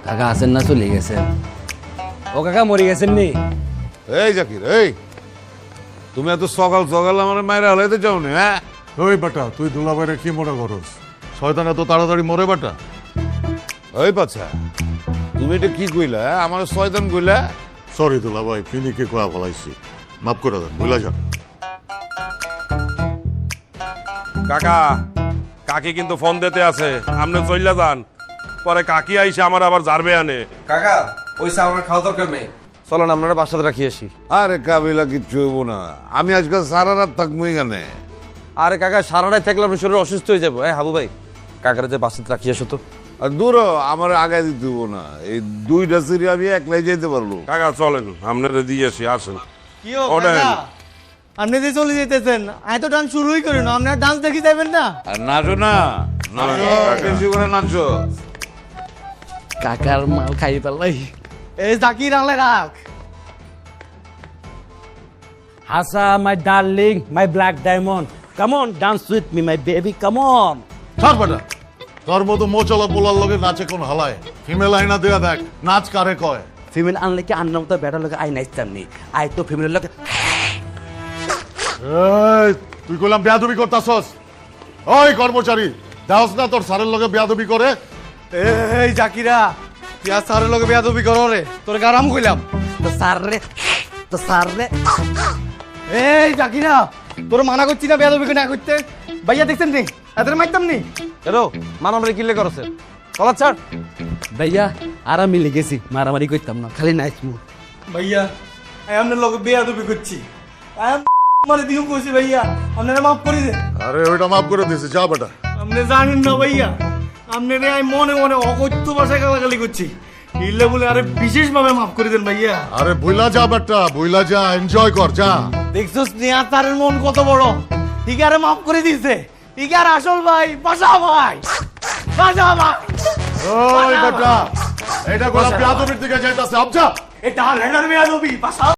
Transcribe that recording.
কাকা আছেন না চলে গেছেন? ও কাকা মরে গেছেন নি? এই জাকির, এই তুমি এত সকাল সকাল আমার মায়ের হালাইতে যাও নি? হ্যাঁ ওই বেটা, তুই দুলাভাইরে কি মনে করস? শয়তান এত তাড়াতাড়ি মরে বেটা? ওই বাচ্চা, তুমি এটা কি কইলা? আমার শয়তান কইলা? সরি দুলাভাই, ফিনিকে কোয়া ফলাইছি, মাফ করে দেন, ভুলা যান। কাকা, কাকি কিন্তু ফোন দিতে আছে, আপনি চইলা যান, পরে কাকি আইসে আমার আবার জারবে আনে। কাকা ওই আমার খাওয়া দরকার নেই, চলেন আপনারা বাসাতে রাখি আসি। আরে কাবিলা কিচ্ছু হইব না, আমি আজকাল সারা রাত থাকবো এখানে। আরে কাকা সারা রাত থাকলে আপনার শরীর অসুস্থ হয়ে যাবো। হাবু ভাই, কাকারে যে বাসাতে রাখি আসো তো। আর দূর আমার আগায় দিতে হইব না, এই দুইটা সিরি আমি একলাই যেতে পারবো। কাকা চলেন, আপনারা দিয়ে আসি, আসেন। কি আপনি যে চলে যেতেছেন, আমি তো ডান্স শুরুই করি না, আপনার ডান্স দেখি যাবেন না? আর নাচো না, বেশি করে নাচো। কাকার মাল খাই পেলাই। এই জাকির আনলে রাখ। হাসা my darling, my black diamond, come on dance with me my baby, come on. ছাড় বেটা, তোর মতো মোচলা পোলার লগে নাচে কোন হালায়? ফিমেল আইনা দেয়া দেখ, নাচ কারে কয়? ফিমেল আনলে কি আন্নার মতো বেটার লোকে আই নাচতাম নি, আই তো ফিমেলের লোকে। এই, তুই কইলাম বেয়াদবি করতাছস? ওই কর্মচারী, দেওস না তোর স্যারের লগে বেয়াদবি করে? এই জাকিরা, তুই আর স্যারের লগে বেয়াদবি করো রে, তোর গারাম কইলাম। তো স্যার রে, তো স্যার রে। এই জাকিরা, তোর মানা করছি না বেয়াদবি না করতে। ভাইয়া দেখছেন নি, এদের মারতাম নি। এরো মান আমরা কিলে করছে, চলা ছাড়। ভাইয়া আর আমি লেগেছি, মারামারি করতাম না, খালি নাচমু। ভাইয়া আমি আপনার লগে বেয়াদবি করছি, মানে দিও কইছি ভাইয়া, আপনারা মাফ করে দেন। আরে ওইটা মাফ করে দিয়েছে, যা বেটা। আপনি জানেন না ভাইয়া, আপনারে আমি মনে মনে অকথ্য ভাষায় গালাগালি করছি, ইল্লে বলে আরে বিশেষভাবে মাফ করে দেন ভাইয়া। আরে ভুলা যা বেটা, ভুলা যা, এনজয় কর, যা। দেখছস নিয়া তার মন কত বড়, ঠিক আরে মাফ করে দিছে। ঠিক আর আসল ভাই, বাসা ভাই, বাসা ভাই। ওই বেটা, এটা কোন বেয়াদবির দিকে যাইতাছে, আবজা। এটা লেডার বেয়াদবি, বাসা।